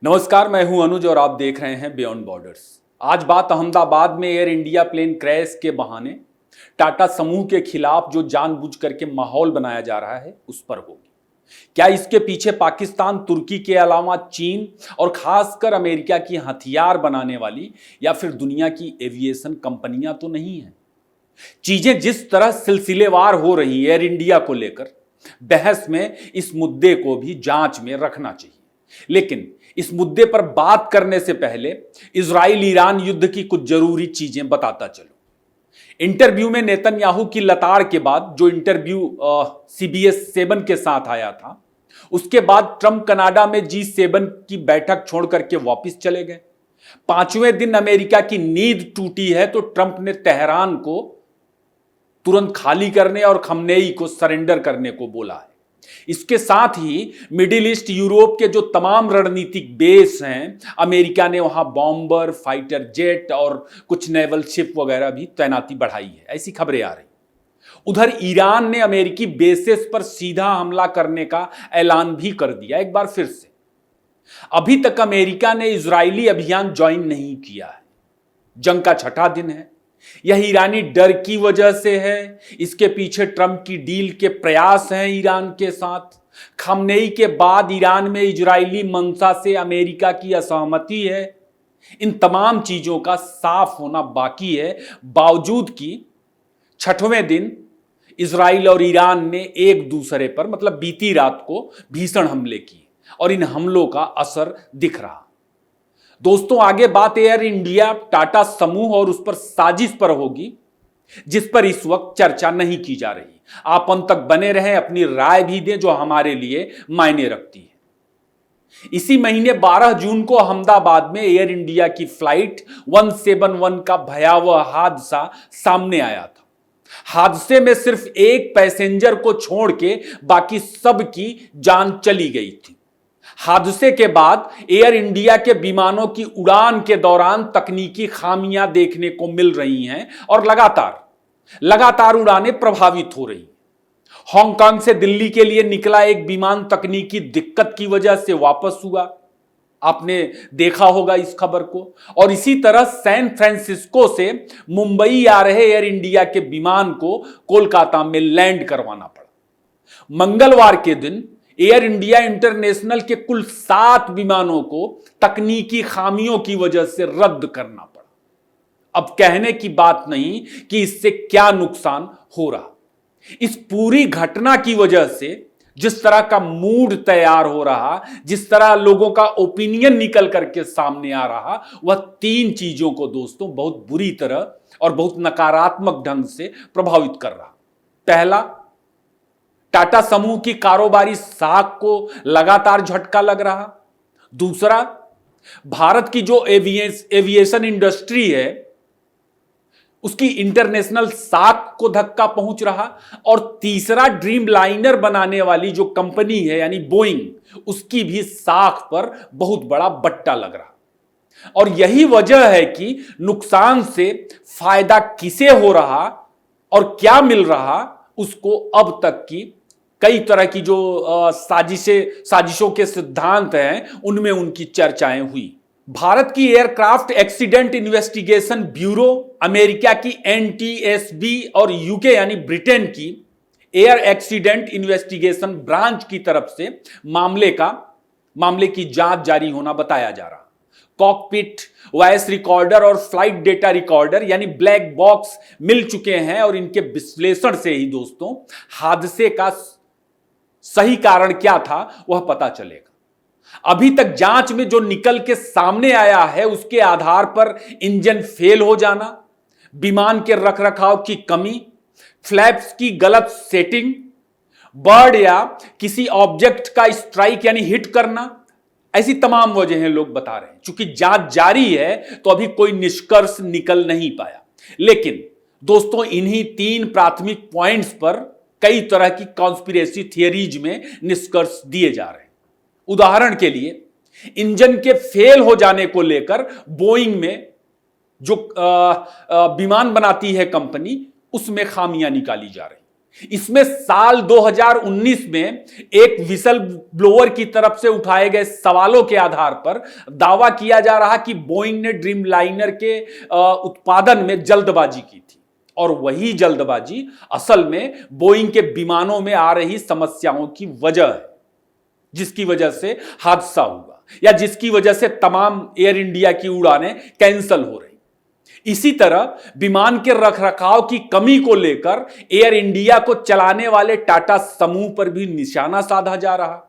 नमस्कार, मैं हूं अनुज और आप देख रहे हैं बियॉन्ड बॉर्डर्स। आज बात अहमदाबाद में एयर इंडिया प्लेन क्रैश के बहाने टाटा समूह के खिलाफ जो जानबूझ करके माहौल बनाया जा रहा है उस पर होगी। क्या इसके पीछे पाकिस्तान, तुर्की के अलावा चीन और खासकर अमेरिका की हथियार बनाने वाली या फिर दुनिया की एविएशन कंपनियां तो नहीं है? चीजें जिस तरह सिलसिलेवार हो रही एयर इंडिया को लेकर, बहस में इस मुद्दे को भी जांच में रखना चाहिए। लेकिन इस मुद्दे पर बात करने से पहले इजराइल ईरान युद्ध की कुछ जरूरी चीजें बताता चलो। इंटरव्यू में नेतन्याहू की लताड़ के बाद जो इंटरव्यू CBS 7 के साथ आया था, उसके बाद ट्रंप कनाडा में G7 की बैठक छोड़ करके वापस चले गए। 5वें दिन अमेरिका की नींद टूटी है तो ट्रंप ने तेहरान को तुरंत खाली करने और खमनेई को सरेंडर करने को बोला है। इसके साथ ही मिडिल ईस्ट, यूरोप के जो तमाम रणनीतिक बेस हैं, अमेरिका ने वहां बॉम्बर, फाइटर जेट और कुछ नेवल शिप वगैरह भी तैनाती बढ़ाई है, ऐसी खबरें आ रही। उधर ईरान ने अमेरिकी बेसेस पर सीधा हमला करने का ऐलान भी कर दिया एक बार फिर से। अभी तक अमेरिका ने इजरायली अभियान ज्वाइन नहीं किया है। जंग का छठा दिन है। यह ईरानी डर की वजह से है, इसके पीछे ट्रंप की डील के प्रयास हैं ईरान के साथ। खमनेई के बाद ईरान में इजरायली मंशा से अमेरिका की असहमति है। इन तमाम चीजों का साफ होना बाकी है, बावजूद कि छठवें दिन इजराइल और ईरान ने एक दूसरे पर बीती रात को भीषण हमले किए और इन हमलों का असर दिख रहा। दोस्तों, आगे बात एयर इंडिया, टाटा समूह और उस पर साजिश पर होगी, जिस पर इस वक्त चर्चा नहीं की जा रही। आप अंत तक बने रहें, अपनी राय भी दें जो हमारे लिए मायने रखती है। इसी महीने 12 जून को अहमदाबाद में एयर इंडिया की फ्लाइट 171 का भयावह हादसा सामने आया था। हादसे में सिर्फ एक पैसेंजर को छोड़ के बाकी सबकी जान चली गई थी। हादसे के बाद एयर इंडिया के विमानों की उड़ान के दौरान तकनीकी खामियां देखने को मिल रही हैं और लगातार उड़ानें प्रभावित हो रही। हांगकांग से दिल्ली के लिए निकला एक विमान तकनीकी दिक्कत की वजह से वापस हुआ, आपने देखा होगा इस खबर को। और इसी तरह सैन फ्रांसिस्को से मुंबई आ रहे एयर इंडिया के विमान को कोलकाता में लैंड करवाना पड़ा। मंगलवार के दिन एयर इंडिया इंटरनेशनल के कुल 7 विमानों को तकनीकी खामियों की वजह से रद्द करना पड़ा। अब कहने की बात नहीं कि इससे क्या नुकसान हो रहा। इस पूरी घटना की वजह से जिस तरह का मूड तैयार हो रहा, जिस तरह लोगों का ओपिनियन निकल करके सामने आ रहा, वह 3 चीजों को दोस्तों बहुत बुरी तरह और बहुत नकारात्मक ढंग से प्रभावित कर रहा। पहला, टाटा समूह की कारोबारी साख को लगातार झटका लग रहा। दूसरा, भारत की जो एविएशन इंडस्ट्री है उसकी इंटरनेशनल साख को धक्का पहुंच रहा। और तीसरा, ड्रीम लाइनर बनाने वाली जो कंपनी है यानी बोइंग, उसकी भी साख पर बहुत बड़ा बट्टा लग रहा। और यही वजह है कि नुकसान से फायदा किसे हो रहा और क्या मिल रहा, उसको अब तक की कई तरह की जो साजिशों के सिद्धांत हैं उनमें उनकी चर्चाएं हुई। भारत की aircraft accident investigation bureau, America की NTSB और यूके यानी ब्रिटेन की एयर एक्सीडेंट इन्वेस्टिगेशन ब्रांच की तरफ से मामले की जांच जारी होना बताया जा रहा। कॉकपिट, वॉइस रिकॉर्डर और फ्लाइट डेटा रिकॉर्डर यानी ब्लैक बॉक्स मिल चुके हैं और इनके विश्लेषण से ही दोस्तों हादसे का सही कारण क्या था वह पता चलेगा। अभी तक जांच में जो निकल के सामने आया है उसके आधार पर इंजन फेल हो जाना, विमान के रखरखाव की कमी, फ्लैप्स की गलत सेटिंग, बर्ड या किसी ऑब्जेक्ट का स्ट्राइक यानी हिट करना, ऐसी तमाम वजहें लोग बता रहे हैं। चूंकि जांच जारी है तो अभी कोई निष्कर्ष निकल नहीं पाया। लेकिन दोस्तों, इन्हीं 3 प्राथमिक पॉइंट्स पर कई तरह की कॉन्स्पिरेसी थियरीज में निष्कर्ष दिए जा रहे हैं। उदाहरण के लिए, इंजन के फेल हो जाने को लेकर बोइंग में जो विमान बनाती है कंपनी, उसमें खामियां निकाली जा रही। इसमें साल 2019 में एक विसल ब्लोअर की तरफ से उठाए गए सवालों के आधार पर दावा किया जा रहा कि बोइंग ने ड्रीम लाइनर के उत्पादन में जल्दबाजी की थी और वही जल्दबाजी असल में बोइंग के विमानों में आ रही समस्याओं की वजह है, जिसकी वजह से हादसा हुआ या जिसकी वजह से तमाम एयर इंडिया की उड़ानें कैंसिल हो रही। इसी तरह विमान के रखरखाव की कमी को लेकर एयर इंडिया को चलाने वाले टाटा समूह पर भी निशाना साधा जा रहा।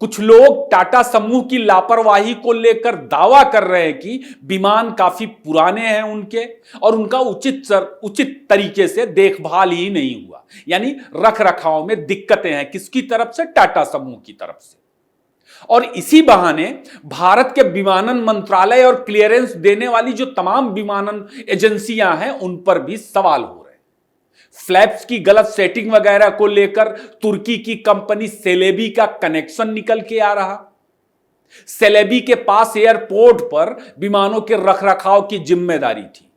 कुछ लोग टाटा समूह की लापरवाही को लेकर दावा कर रहे हैं कि विमान काफी पुराने हैं उनके और उनका उचित तरीके से देखभाल ही नहीं हुआ, यानी रखरखाव में दिक्कतें हैं। किसकी तरफ से? टाटा समूह की तरफ से। और इसी बहाने भारत के विमानन मंत्रालय और क्लियरेंस देने वाली जो तमाम विमानन एजेंसियां हैं उन पर भी सवाल हो रहे हैं। फ्लैप्स की गलत सेटिंग वगैरह को लेकर तुर्की की कंपनी सेलेबी का कनेक्शन निकल के आ रहा। सेलेबी के पास एयरपोर्ट पर विमानों के रखरखाव की जिम्मेदारी थी।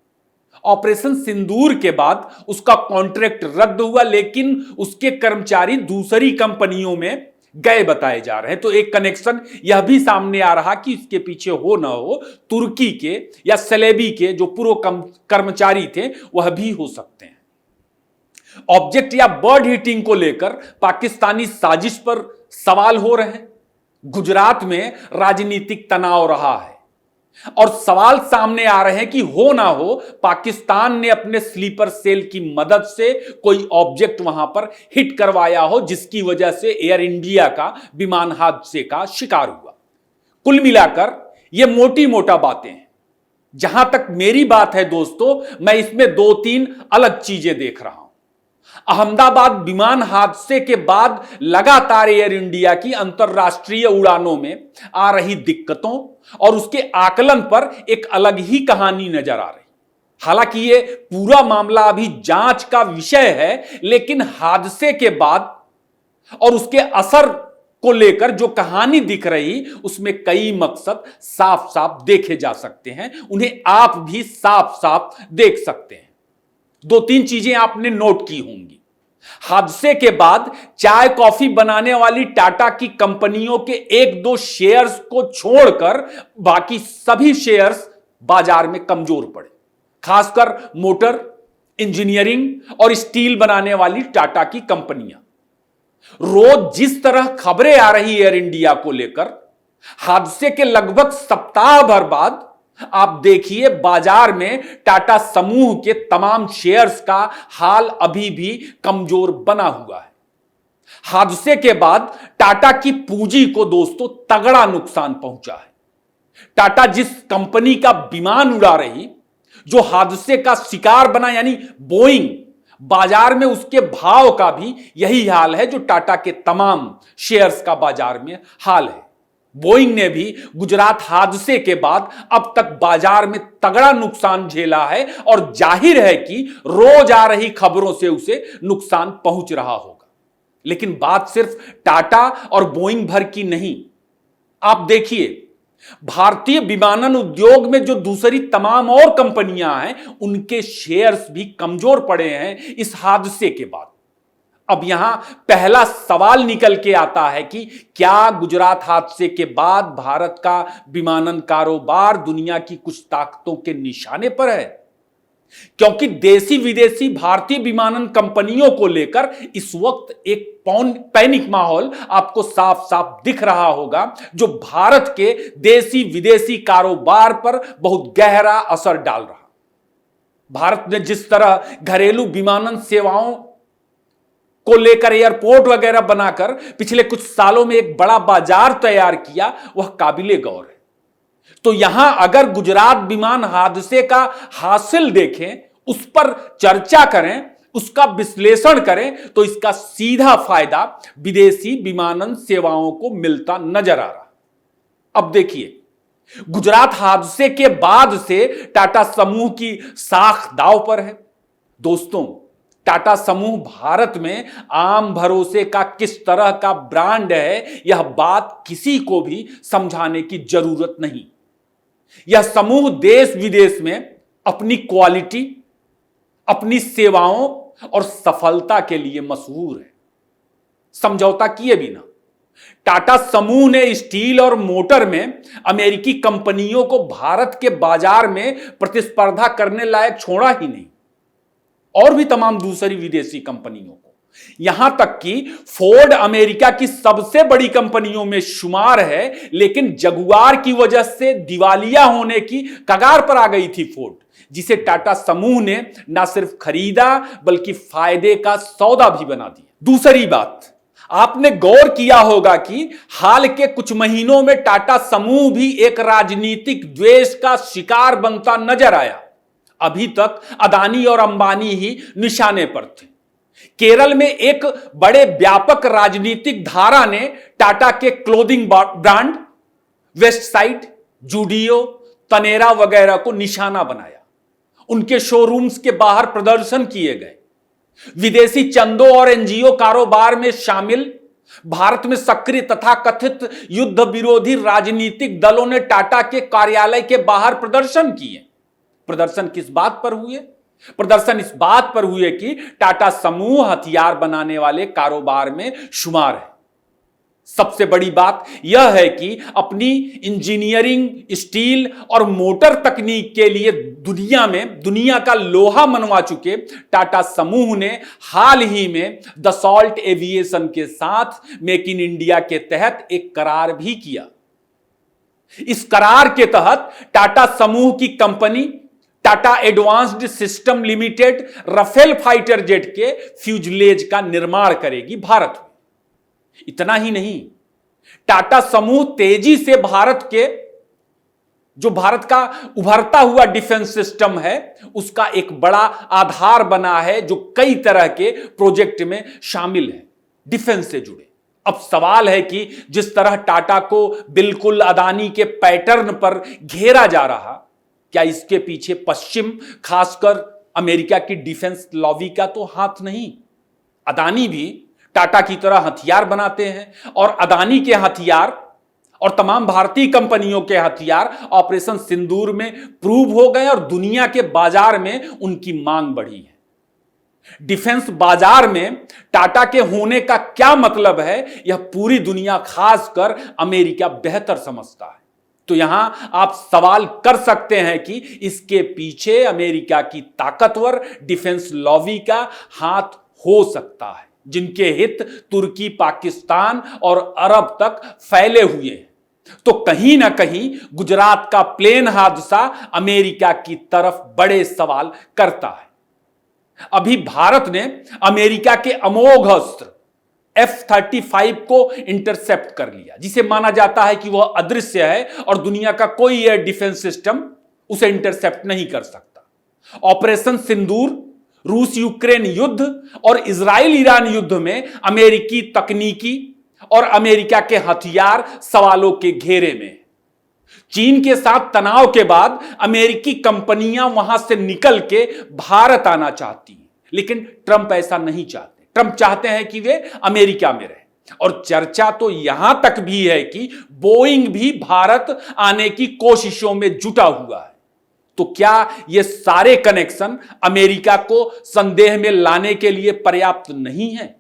ऑपरेशन सिंदूर के बाद उसका कॉन्ट्रैक्ट रद्द हुआ, लेकिन उसके कर्मचारी दूसरी कंपनियों में गए बताए जा रहे हैं। तो एक कनेक्शन यह भी सामने आ रहा कि इसके पीछे हो ना हो तुर्की के या सेलेबी के जो पूर्व कर्मचारी थे वह भी हो सकते हैं। ऑब्जेक्ट या बर्ड हिटिंग को लेकर पाकिस्तानी साजिश पर सवाल हो रहे हैं। गुजरात में राजनीतिक तनाव रहा है और सवाल सामने आ रहे हैं कि हो ना हो पाकिस्तान ने अपने स्लीपर सेल की मदद से कोई ऑब्जेक्ट वहां पर हिट करवाया हो, जिसकी वजह से एयर इंडिया का विमान हादसे का शिकार हुआ। कुल मिलाकर यह मोटी मोटा बातें हैं। जहां तक मेरी बात है दोस्तों, मैं इसमें 2-3 अलग चीजें देख रहा हूं। अहमदाबाद विमान हादसे के बाद लगातार एयर इंडिया की अंतरराष्ट्रीय उड़ानों में आ रही दिक्कतों और उसके आकलन पर एक अलग ही कहानी नजर आ रही। हालांकि ये पूरा मामला अभी जांच का विषय है, लेकिन हादसे के बाद और उसके असर को लेकर जो कहानी दिख रही उसमें कई मकसद साफ साफ देखे जा सकते हैं। उन्हें आप भी साफ साफ देख सकते हैं। 2-3 चीजें आपने नोट की होंगी। हादसे के बाद चाय कॉफी बनाने वाली टाटा की कंपनियों के 1-2 शेयर्स को छोड़कर बाकी सभी शेयर्स बाजार में कमजोर पड़े। खासकर मोटर, इंजीनियरिंग और स्टील बनाने वाली टाटा की कंपनियां। रोज जिस तरह खबरें आ रही एयर इंडिया को लेकर, हादसे के लगभग सप्ताह भर बाद आप देखिए बाजार में टाटा समूह के तमाम शेयर्स का हाल अभी भी कमजोर बना हुआ है। हादसे के बाद टाटा की पूंजी को दोस्तों तगड़ा नुकसान पहुंचा है। टाटा जिस कंपनी का विमान उड़ा रही, जो हादसे का शिकार बना यानी बोइंग, बाजार में उसके भाव का भी यही हाल है जो टाटा के तमाम शेयर्स का बाजार में हाल है। बोइंग ने भी गुजरात हादसे के बाद अब तक बाजार में तगड़ा नुकसान झेला है और जाहिर है कि रोज आ रही खबरों से उसे नुकसान पहुंच रहा होगा। लेकिन बात सिर्फ टाटा और बोइंग भर की नहीं। आप देखिए भारतीय विमानन उद्योग में जो दूसरी तमाम और कंपनियां हैं उनके शेयर्स भी कमजोर पड़े हैं इस हादसे के बाद। अब यहां पहला सवाल निकल के आता है कि क्या गुजरात हादसे के बाद भारत का विमानन कारोबार दुनिया की कुछ ताकतों के निशाने पर है? क्योंकि देसी विदेशी भारतीय विमानन कंपनियों को लेकर इस वक्त एक पैनिक माहौल आपको साफ साफ दिख रहा होगा, जो भारत के देसी विदेशी कारोबार पर बहुत गहरा असर डाल रहा। भारत ने जिस तरह घरेलू विमानन सेवाओं को लेकर एयरपोर्ट वगैरह बनाकर पिछले कुछ सालों में एक बड़ा बाजार तैयार किया, वह काबिले गौर है। तो यहां अगर गुजरात विमान हादसे का हासिल देखें, उस पर चर्चा करें, उसका विश्लेषण करें, तो इसका सीधा फायदा विदेशी विमानन सेवाओं को मिलता नजर आ रहा। अब देखिए गुजरात हादसे के बाद से टाटा समूह की साख दांव पर है। दोस्तों, टाटा समूह भारत में आम भरोसे का किस तरह का ब्रांड है, यह बात किसी को भी समझाने की जरूरत नहीं। यह समूह देश विदेश में अपनी क्वालिटी, अपनी सेवाओं और सफलता के लिए मशहूर है। समझौता किए बिना टाटा समूह ने स्टील और मोटर में अमेरिकी कंपनियों को भारत के बाजार में प्रतिस्पर्धा करने लायक छोड़ा ही नहीं, और भी तमाम दूसरी विदेशी कंपनियों को। यहां तक कि फोर्ड अमेरिका की सबसे बड़ी कंपनियों में शुमार है, लेकिन जगुआर की वजह से दिवालिया होने की कगार पर आ गई थी फोर्ड, जिसे टाटा समूह ने न सिर्फ खरीदा बल्कि फायदे का सौदा भी बना दिया। दूसरी बात, आपने गौर किया होगा कि हाल के कुछ महीनों में टाटा समूह भी एक राजनीतिक द्वेष का शिकार बनता नजर आया। अभी तक अदानी और अंबानी ही निशाने पर थे। केरल में एक बड़े व्यापक राजनीतिक धारा ने टाटा के क्लोथिंग ब्रांड वेस्टसाइड, जूडियो, तनेरा वगैरह को निशाना बनाया। उनके शोरूम्स के बाहर प्रदर्शन किए गए। विदेशी चंदों और एनजीओ कारोबार में शामिल भारत में सक्रिय तथा कथित युद्ध विरोधी राजनीतिक दलों ने टाटा के कार्यालय के बाहर प्रदर्शन किए। प्रदर्शन किस बात पर हुए? प्रदर्शन इस बात पर हुए कि टाटा समूह हथियार बनाने वाले कारोबार में शुमार है। सबसे बड़ी बात यह है कि अपनी इंजीनियरिंग, स्टील और मोटर तकनीक के लिए दुनिया का लोहा मनवा चुके टाटा समूह ने हाल ही में दसॉल्ट एविएशन के साथ मेक इन इंडिया के तहत एक करार भी किया। इस करार के तहत टाटा समूह की company Tata advanced system limited Rafale fighter jet के फ्यूजलेज का निर्माण करेगी भारत में। इतना ही नहीं, टाटा समूह तेजी से भारत का उभरता हुआ डिफेंस सिस्टम है, उसका एक बड़ा आधार बना है, जो कई तरह के प्रोजेक्ट में शामिल है डिफेंस से जुड़े। अब सवाल है कि जिस तरह टाटा को बिल्कुल अदानी के पैटर्न पर घेरा जा रहा, क्या इसके पीछे पश्चिम, खासकर अमेरिका की डिफेंस लॉबी का तो हाथ नहीं? अदानी भी टाटा की तरह हथियार बनाते हैं और अदानी के हथियार और तमाम भारतीय कंपनियों के हथियार ऑपरेशन सिंदूर में प्रूव हो गए और दुनिया के बाजार में उनकी मांग बढ़ी है। डिफेंस बाजार में टाटा के होने का क्या मतलब है, यह पूरी दुनिया, खासकर अमेरिका बेहतर समझता है। तो यहां आप सवाल कर सकते हैं कि इसके पीछे अमेरिका की ताकतवर डिफेंस लॉबी का हाथ हो सकता है, जिनके हित तुर्की, पाकिस्तान और अरब तक फैले हुए हैं। तो कहीं ना कहीं गुजरात का प्लेन हादसा अमेरिका की तरफ बड़े सवाल करता है। अभी भारत ने अमेरिका के अमोघ अस्त्र F-35 को इंटरसेप्ट कर लिया, जिसे माना जाता है कि वह अदृश्य है और दुनिया का कोई एयर डिफेंस सिस्टम उसे इंटरसेप्ट नहीं कर सकता। ऑपरेशन सिंदूर, रूस यूक्रेन युद्ध और इजराइल ईरान युद्ध में अमेरिकी तकनीकी और अमेरिका के हथियार सवालों के घेरे में। चीन के साथ तनाव के बाद अमेरिकी कंपनियां वहां से निकल के भारत आना चाहती हैं, लेकिन ट्रंप ऐसा नहीं चाहते। ट्रंप चाहते हैं कि वे अमेरिका में रहें। और चर्चा तो यहां तक भी है कि बोइंग भी भारत आने की कोशिशों में जुटा हुआ है। तो क्या ये सारे कनेक्शन अमेरिका को संदेह में लाने के लिए पर्याप्त नहीं है?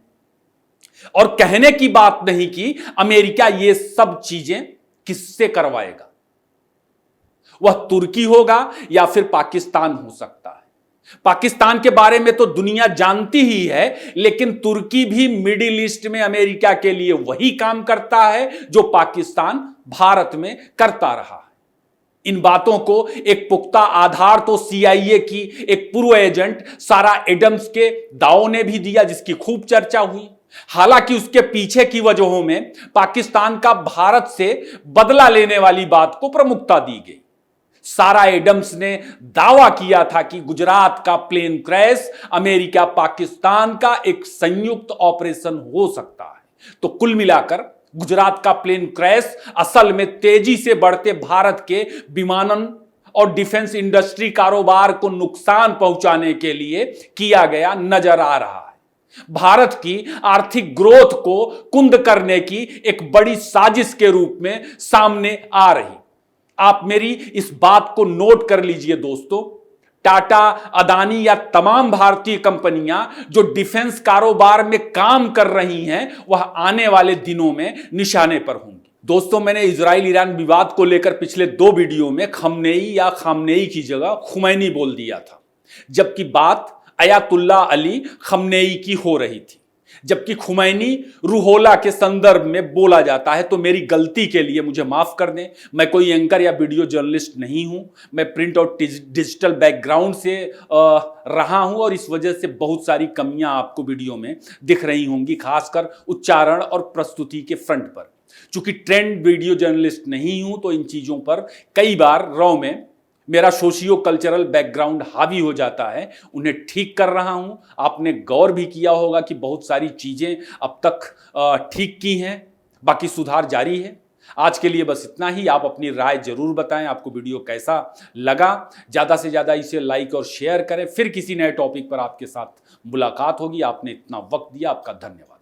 और कहने की बात नहीं कि अमेरिका ये सब चीजें किससे करवाएगा। वह तुर्की होगा या फिर पाकिस्तान हो सकता है। पाकिस्तान के बारे में तो दुनिया जानती ही है, लेकिन तुर्की भी मिडिल ईस्ट में अमेरिका के लिए वही काम करता है जो पाकिस्तान भारत में करता रहा है। इन बातों को एक पुख्ता आधार तो CIA की एक पूर्व एजेंट सारा एडम्स के दावों ने भी दिया, जिसकी खूब चर्चा हुई। हालांकि उसके पीछे की वजहों में पाकिस्तान का भारत से बदला लेने वाली बात को प्रमुखता दी गई। सारा एडम्स ने दावा किया था कि गुजरात का प्लेन क्रैश अमेरिका पाकिस्तान का एक संयुक्त ऑपरेशन हो सकता है। तो कुल मिलाकर गुजरात का प्लेन क्रैश असल में तेजी से बढ़ते भारत के विमानन और डिफेंस इंडस्ट्री कारोबार को नुकसान पहुंचाने के लिए किया गया नजर आ रहा है। भारत की आर्थिक ग्रोथ को कुंद करने की एक बड़ी साजिश के रूप में सामने आ रही। आप मेरी इस बात को नोट कर लीजिए दोस्तों, टाटा, अदानी या तमाम भारतीय कंपनियां जो डिफेंस कारोबार में काम कर रही हैं वह आने वाले दिनों में निशाने पर होंगी। दोस्तों, मैंने इजराइल ईरान विवाद को लेकर पिछले 2 वीडियो में खमनेई या खामनेई की जगह खुमैनी बोल दिया था, जबकि बात अयातुल्ला अली खमनेई की हो रही थी। जबकि खुमैनी रूहोला के संदर्भ में बोला जाता है, तो मेरी गलती के लिए मुझे माफ कर दें। मैं कोई एंकर या वीडियो जर्नलिस्ट नहीं हूं। मैं प्रिंट और डिजिटल बैकग्राउंड से रहा हूं और इस वजह से बहुत सारी कमियां आपको वीडियो में दिख रही होंगी, खासकर उच्चारण और प्रस्तुति के फ्रंट पर। चूंकि ट्रेंड वीडियो जर्नलिस्ट नहीं हूं तो इन चीजों पर कई बार रॉ में मेरा सोशियो कल्चरल बैकग्राउंड हावी हो जाता है। उन्हें ठीक कर रहा हूं। आपने गौर भी किया होगा कि बहुत सारी चीजें अब तक ठीक की हैं, बाकी सुधार जारी है। आज के लिए बस इतना ही। आप अपनी राय जरूर बताएं, आपको वीडियो कैसा लगा। ज़्यादा से ज़्यादा इसे लाइक और शेयर करें। फिर किसी नए टॉपिक पर आपके साथ मुलाकात होगी। आपने इतना वक्त दिया, आपका धन्यवाद।